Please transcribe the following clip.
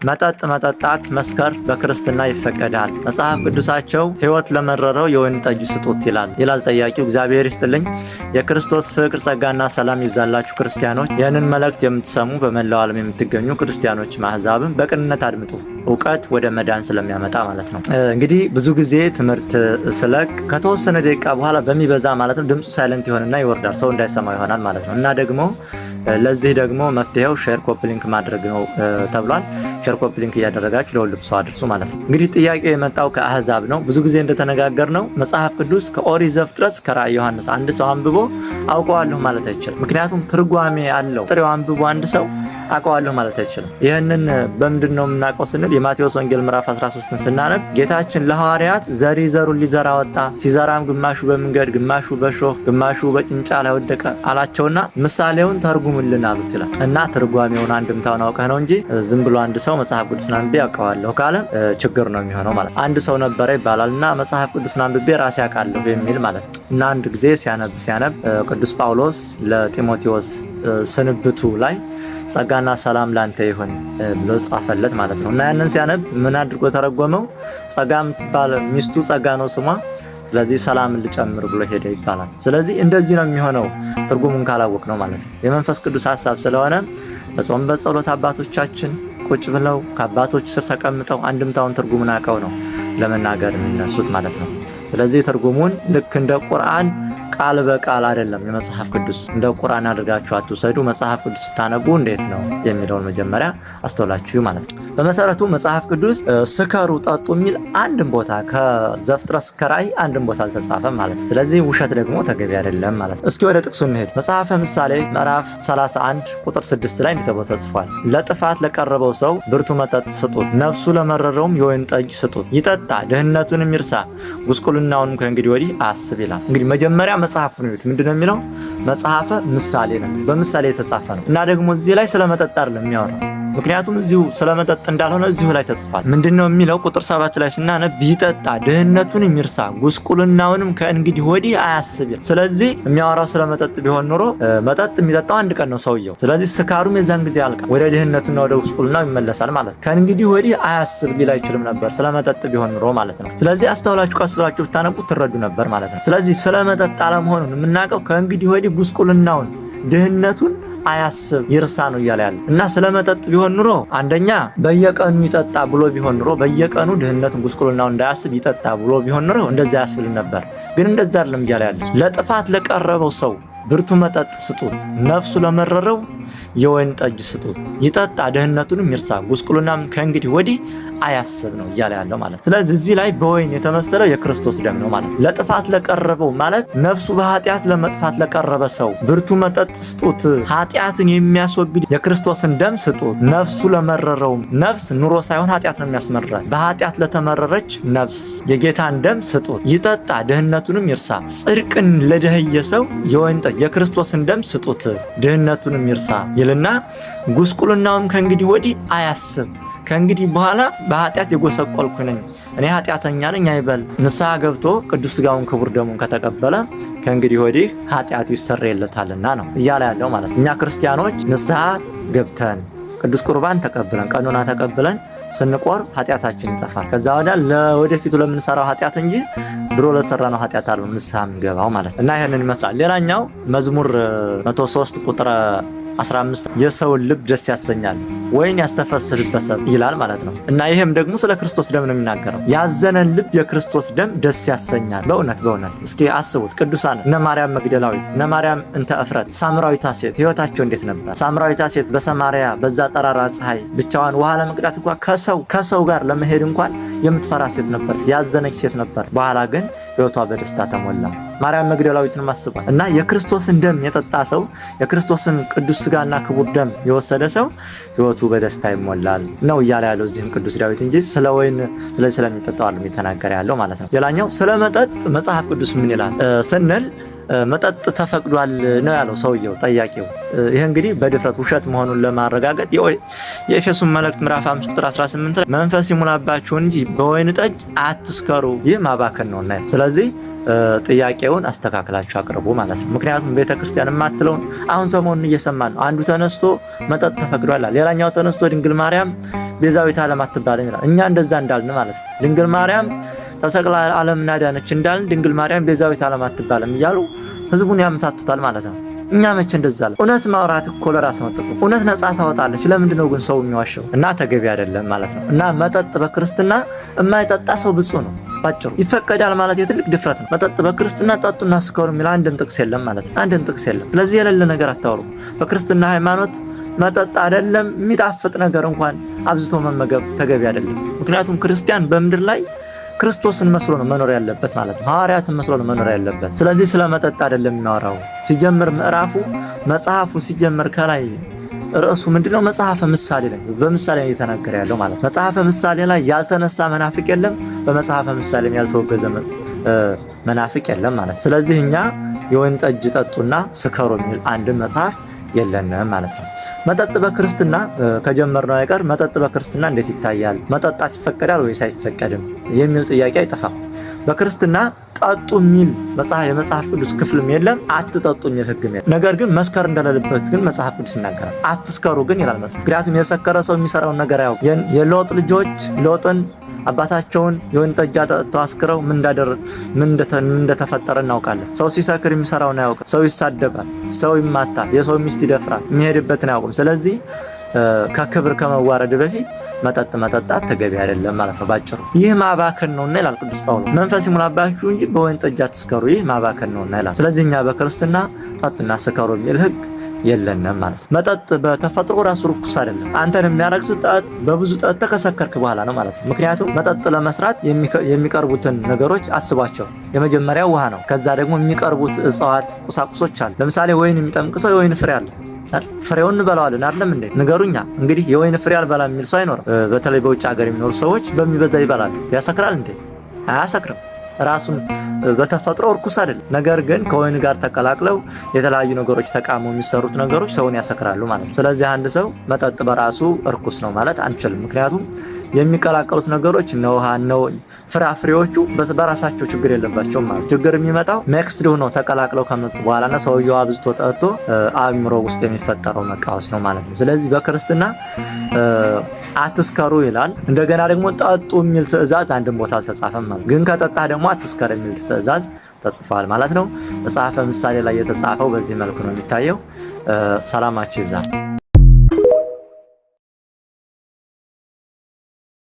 መጠጥ መጠጣት መስከር በክርስትና ይፈቀዳል። መጽሐፍ ቅዱሳቸው ሕይወት ለመረረው የወይን ጠጅ ስጡት ይላል ጠያቂው። እግዚአብሔር ይስጥልኝ። የክርስቶስ ፍቅር ጸጋና ሰላም ይብዛላችሁ ክርስቲያኖች። ይህንን መልእክት የምትሰሙ በመላው ዓለም የምትገኙ ክርስቲያኖች ማህዛብም በቅንነት አድምጡ። እውቀት ወደ መዳን ስለሚያመጣ ማለት ነው። እንግዲህ ብዙ ጊዜ ትምህርት ስለቅ ከተወሰነ ደቂቃ በኋላ በሚበዛ ማለት ነው ድምፁ ሳይለንት ይሆንና ይወርዳል፣ ሰው እንዳይሰማው ይሆናል ማለት ነው። እና ደግሞ ለዚህ ደግሞ መፍትሄው ሼር ኮፒ ሊንክ ማድረግ ነው ተብሏል። ሼር ኮፒ ሊንክ እያደረጋችሁ ለሁሉም ሰው አድርሱ ማለት ነው። እንግዲህ ጥያቄው የመጣው ከአህዛብ ነው። ብዙ ጊዜ እንደተነጋገርነው መጽሐፍ ቅዱስ ከኦሪት ዘፍጥረት እስከ ራዕየ ዮሐንስ አንድ ሰው አንብቦ አውቀዋለሁ ማለት አይችልም። ምክንያቱም ትርጓሜ አለው። ጥሬው አንብቦ አንድ ሰው አውቀዋለሁ ማለት አይችልም። ይህንን በምንድን ነው የምናውቀው ስንል የማቴዎስ ወንጌል ምዕራፍ 13ን ስናነብ ጌታችን ለሐዋርያት ዘሩን ሊዘራ ወጣ፣ ሲዘራም ግማሹ በመንገድ ግማሹ በሾህ ግማሹ በጭንጫ ላይ ወደቀ አላቸውና ምሳሌውን ተርጉምልን አሉት ይላል። እና ትርጓሜውን አንድምታውን አውቀህ ነው እንጂ ዝም ብሎ አንድ ሰው መጽሐፍ ቅዱስን አንብቤ አውቀዋለሁ ካለ ችግር ነው የሚሆነው ማለት ነው። አንድ ሰው ነበረ ይባላልና መጽሐፍ ቅዱስን አንብቤ ራሴ አውቃለሁ የሚል ማለት ነው። እና አንድ ጊዜ ሲያነብ ቅዱስ ጳውሎስ ለጢሞቴዎስ ስንብቱ ላይ ጸጋና ሰላም ላንተ ይሁን ብሎ ጻፈለት ማለት ነው። እና ያንን ሲያነብ ምን አድርጎ ተረጎመው? ጸጋ የምትባል ሚስቱ ጸጋ ነው ስሟ፣ ስለዚህ ሰላም ልጨምር ብሎ ሄደ ይባላል። ስለዚህ እንደዚህ ነው የሚሆነው ትርጉሙን ካላወቅ ነው ማለት ነው። የመንፈስ ቅዱስ ሐሳብ ስለሆነ በጾም በጸሎት አባቶቻችን ቁጭ ብለው ከአባቶች ስር ተቀምጠው አንድምታውን ትርጉሙን አውቀው ነው ለመናገር የሚነሱት ማለት ነው። ስለዚህ ትርጉሙን ልክ እንደ ቁርአን ቃል በቃል አይደለም። የመጽሐፍ ቅዱስ እንደ ቁርአን አድርጋችሁ አትውሰዱ። መጽሐፍ ቅዱስ ስታነቡ እንዴት ነው የሚለውን መጀመሪያ አስተውላችሁ ማለት ነው። በመሰረቱ መጽሐፍ ቅዱስ ስከሩ ጠጡ የሚል አንድም ቦታ ከዘፍጥረት እስከ ራዕይ አንድም ቦታ አልተጻፈም ማለት ነው። ስለዚህ ውሸት ደግሞ ተገቢ አይደለም ማለት ነው። እስኪ ወደ ጥቅሱ እንሄድ። መጽሐፈ ምሳሌ ምዕራፍ 31 ቁጥር 6 ላይ እንዲህ ተብሎ ተጽፏል። ለጥፋት ለቀረበው ሰው ብርቱ መጠጥ ስጡት፣ ነፍሱ ለመረረውም የወይን ጠጅ ስጡት፣ ይጠጣ ድህነቱንም ይርሳ፣ ጉስቁልናውንም ከእንግዲህ ወዲህ አስብ ይላል። እንግዲህ መጀመሪያ መጽሐፍ ነው ምንድነው የሚለው? መጽሐፈ ምሳሌ ነው፣ በምሳሌ የተጻፈ ነው። እና ደግሞ እዚህ ላይ ስለመጠጥ አይደለም የሚያወራው፣ ምክንያቱም እዚሁ ስለመጠጥ እንዳልሆነ እዚሁ ላይ ተጽፏል። ምንድነው የሚለው? ቁጥር 7 ላይ ስናነብ ይጠጣ ድህነቱንም ይርሳ ጉስቁልናውንም ከእንግዲህ ወዲህ አያስብ ይላል። ስለዚህ የሚያወራው ስለመጠጥ ቢሆን ኖሮ መጠጥ የሚጠጣው አንድ ቀን ነው ሰውየው። ስለዚህ ስካሩም የዛን ጊዜ ያልቃል፣ ወደ ድህነቱና ወደ ጉስቁልናው ይመለሳል ማለት ነው። ከእንግዲህ ወዲህ አያስብ ሊል አይችልም ነበር ስለመጠጥ ቢሆን ኖሮ ማለት ነው። ስለዚህ አስተውላችሁ ቀስ ብላችሁ ብታነቡ ትረዱ ነበር ማለት ነው። ስለዚህ ስለመጠጥ አለመሆኑን የምናውቀው ከእንግዲህ ወዲህ ጉስቁልናውን ድህነቱን አያስብ ይርሳ ነው እያለ ያለ እና ስለመጠጥ ቢሆን ኑሮ አንደኛ በየቀኑ ይጠጣ ብሎ ቢሆን ኑሮ በየቀኑ ድህነቱን ጉስቁልናውን እንዳያስብ ይጠጣ ብሎ ቢሆን ኑሮ እንደዛ ያስብልን ነበር። ግን እንደዛ አይደለም እያለ ያለ። ለጥፋት ለቀረበው ሰው ብርቱ መጠጥ ስጡት፣ ነፍሱ ለመረረው የወይን ጠጅ ስጡት፣ ይጠጣ ድህነቱንም ይርሳ ጉስቁልናም ከእንግዲህ ወዲህ አያስብ ነው እያለ ያለው ማለት። ስለዚህ እዚህ ላይ በወይን የተመሰለው የክርስቶስ ደም ነው ማለት። ለጥፋት ለቀረበው ማለት ነፍሱ በኃጢአት ለመጥፋት ለቀረበ ሰው ብርቱ መጠጥ ስጡት፣ ኃጢአትን የሚያስወግድ የክርስቶስን ደም ስጡት። ነፍሱ ለመረረውም ነፍስ ኑሮ ሳይሆን ኃጢአት ነው የሚያስመርራል። በኃጢአት ለተመረረች ነፍስ የጌታን ደም ስጡት፣ ይጠጣ ድህነቱንም ይርሳ። ጽድቅን ለደህየ ሰው የወይን ጠጅ የክርስቶስን ደም ስጡት፣ ድህነቱንም ይርሳ ይልና ጉስቁልናውም ከእንግዲህ ወዲህ አያስብ። ከእንግዲህ በኋላ በኃጢአት የጎሰቆልኩ ነኝ እኔ ኃጢአተኛ ነኝ አይበል። ንስሐ ገብቶ ቅዱስ ሥጋውን ክቡር ደሙን ከተቀበለ ከእንግዲህ ወዲህ ኃጢአቱ ይሰረይለታልና ነው እያለ ያለው ማለት። እኛ ክርስቲያኖች ንስሐ ገብተን ቅዱስ ቁርባን ተቀብለን ቀኖና ተቀብለን ስንቆርብ ኃጢአታችን ይጠፋል። ከዛ ወዲያ ለወደፊቱ ለምንሰራው ኃጢአት እንጂ ድሮ ለሰራነው ኃጢአት አይደለም ንስሐ የምንገባው ማለት እና ይሄንን ይመስላል። ሌላኛው መዝሙር 103 ቁጥር 15 የሰውን ልብ ደስ ያሰኛል ወይን ያስተፈስህበት ይላል ማለት ነው። እና ይሄም ደግሞ ስለ ክርስቶስ ደም ነው የሚናገረው። ያዘነን ልብ የክርስቶስ ደም ደስ ያሰኛል። በእውነት እስኪ አስቡት። ቅዱሳን እነ ማርያም መግደላዊት፣ እነ ማርያም እንተ እፍረት፣ ሳምራዊቷ ሴት ህይወታቸው እንዴት ነበር? ሳምራዊቷ ሴት በሰማሪያ በዛ ጠራራ ፀሐይ ብቻዋን ውሃ ለመቅዳት እንኳን ከሰው ጋር ለመሄድ እንኳን የምትፈራ ሴት ነበር፣ ያዘነች ሴት ነበር። በኋላ ግን ህይወቷ በደስታ ተሞላ። ማርያም መግደላዊትን ማስቧል። እና የክርስቶስን ደም የጠጣ ሰው የክርስቶስን ቅዱስ ሥጋና ክቡር ደም የወሰደ ሰው ህይወቱ በደስታ ይሞላል ነው እያለ ያለው እዚህም ቅዱስ ዳዊት እንጂ ስለ ወይን ስለሚጠጣው አይደለም የተናገረ ያለው ማለት ነው። ሌላኛው ስለ መጠጥ መጽሐፍ ቅዱስ ምን ይላል ስንል መጠጥ ተፈቅዷል ነው ያለው ሰውየው ጠያቂው። ይሄ እንግዲህ በድፍረት ውሸት መሆኑን ለማረጋገጥ የኤፌሶን መልእክት ምዕራፍ 5 ቁጥር 18 መንፈስ ይሙላባችሁ እንጂ በወይን ጠጅ አትስከሩ፣ ይህ ማባከን ነውና። ስለዚህ ጥያቄውን አስተካክላችሁ አቅርቡ ማለት ነው። ምክንያቱም ቤተክርስቲያን የማትለውን አሁን ሰሞኑን እየሰማን ነው። አንዱ ተነስቶ መጠጥ ተፈቅዷል፣ ሌላኛው ተነስቶ ድንግል ማርያም ቤዛዊት ዓለም አትባልም ይላል። እኛ እንደዛ እንዳልን ማለት ነው። ድንግል ማርያም ተሰቅላ ዓለምን አዳነች እንዳልን ድንግል ማርያም ቤዛዊት ዓለም አትባልም እያሉ ህዝቡን ያምታቱታል ማለት ነው። እኛ መቼ እንደዛ አለ? እውነት ማውራት እኮ ለራስ ነው ጥቅሙ። እውነት ነፃ ታወጣለች። ለምንድን ነው ግን ሰው የሚዋሸው? እና ተገቢ አይደለም ማለት ነው። እና መጠጥ በክርስትና የማይጠጣ ሰው ብፁዕ ነው። ባጭሩ ይፈቀዳል ማለት የትልቅ ድፍረት ነው። መጠጥ በክርስትና ጠጡና ስከሩ የሚል አንድም ጥቅስ የለም ማለት ነው። አንድም ጥቅስ የለም። ስለዚህ የሌለ ነገር አታወሩ። በክርስትና ሃይማኖት መጠጥ አይደለም የሚጣፍጥ ነገር እንኳን አብዝቶ መመገብ ተገቢ አይደለም። ምክንያቱም ክርስቲያን በምድር ላይ ክርስቶስን መስሎ ነው መኖር ያለበት ማለት ነው። ሐዋርያትን መስሎ ነው መኖር ያለበት። ስለዚህ ስለ መጠጥ አይደለም የሚያወራው። ሲጀምር ምዕራፉ መጽሐፉ ሲጀምር ከላይ ርዕሱ ምንድነው? መጽሐፈ ምሳሌ ላይ በምሳሌ ነው እየተናገረ ያለው ማለት ነው። መጽሐፈ ምሳሌ ላይ ያልተነሳ መናፍቅ የለም፣ በመጽሐፈ ምሳሌም ያልተወገዘ መናፍቅ የለም ማለት ነው። ስለዚህ እኛ የወይን ጠጅ ጠጡና ስከሩ የሚል አንድም መጽሐፍ የለንም ማለት ነው። መጠጥ በክርስትና ከጀመርነው አይቀር መጠጥ በክርስትና እንዴት ይታያል? መጠጣት ይፈቀዳል ወይስ አይፈቀድም የሚል ጥያቄ አይጠፋም። በክርስትና ጠጡ የሚል የመጽሐፍ ቅዱስ ክፍልም የለም፣ አትጠጡ የሚል ሕግም የለም። ነገር ግን መስከር እንደሌለበት ግን መጽሐፍ ቅዱስ ይናገራል። አትስከሩ ግን ይላል መጽሐፍ። ምክንያቱም የሰከረ ሰው የሚሰራውን ነገር ያው የሎጥ ልጆች ሎጥን አባታቸውን የወይን ጠጅ አጠጥተው አስክረው ምን እንደተፈጠረ እናውቃለን። ሰው ሲሰክር የሚሰራውን አያውቅም። ሰው ይሳደባል፣ ሰው ይማታል፣ የሰው ሚስት ይደፍራል፣ የሚሄድበትን አያውቅም። ስለዚህ ከክብር ከመዋረድ በፊት መጠጥ መጠጣት ተገቢ አይደለም ማለት ነው ባጭሩ። ይህ ማባከን ነውና ይላል ቅዱስ ጳውሎስ። መንፈስ ይሙላባችሁ እንጂ በወይን ጠጅ አትስከሩ፣ ይህ ማባከን ነውና ይላል። ስለዚህ እኛ በክርስትና ጠጡና ስከሩ የሚል ሕግ የለንም ማለት ነው። መጠጥ በተፈጥሮ ራሱ ርኩስ አይደለም። አንተን የሚያረክስ በብዙ ጠጥተህ ከሰከርክ በኋላ ነው ማለት ነው። ምክንያቱም መጠጥ ለመስራት የሚቀርቡትን ነገሮች አስቧቸው። የመጀመሪያው ውሃ ነው። ከዛ ደግሞ የሚቀርቡት እጽዋት፣ ቁሳቁሶች አሉ። ለምሳሌ ወይን የሚጠምቅ ሰው የወይን ፍሬ አለ። ፍሬውን እንበላዋለን አይደለም እንዴ? ንገሩኛ እንግዲህ የወይን ፍሬ አልበላም የሚል ሰው አይኖርም። በተለይ በውጭ ሀገር የሚኖሩ ሰዎች በሚበዛ ይበላሉ። ያሰክራል እንዴ? አያሰክርም። ራሱን በተፈጥሮ እርኩስ አይደለም። ነገር ግን ከወይን ጋር ተቀላቅለው የተለያዩ ነገሮች ተቃመው የሚሰሩት ነገሮች ሰውን ያሰክራሉ ማለት ነው። ስለዚህ አንድ ሰው መጠጥ በራሱ እርኩስ ነው ማለት አንችልም። ምክንያቱም የሚቀላቀሉት ነገሮች ነው ውሃ ነው ፍራፍሬዎቹ በራሳቸው ችግር የለባቸውም ማለት። ችግር የሚመጣው ኔክስት ሆኖ ተቀላቅለው ከመጡ በኋላና ሰውየው አብዝቶ ጠጥቶ አእምሮ ውስጥ የሚፈጠረው መቃወስ ነው ማለት ነው። ስለዚህ በክርስትና አትስከሩ ይላል። እንደገና ደግሞ ጠጡ የሚል ትእዛዝ አንድም ቦታ አልተጻፈም ማለት። ግን ከጠጣ ደግሞ አትስከር የሚል ትእዛዝ ተጽፏል ማለት ነው። መጽሐፈ ምሳሌ ላይ የተጻፈው በዚህ መልኩ ነው የሚታየው። ሰላማችሁ ይብዛ።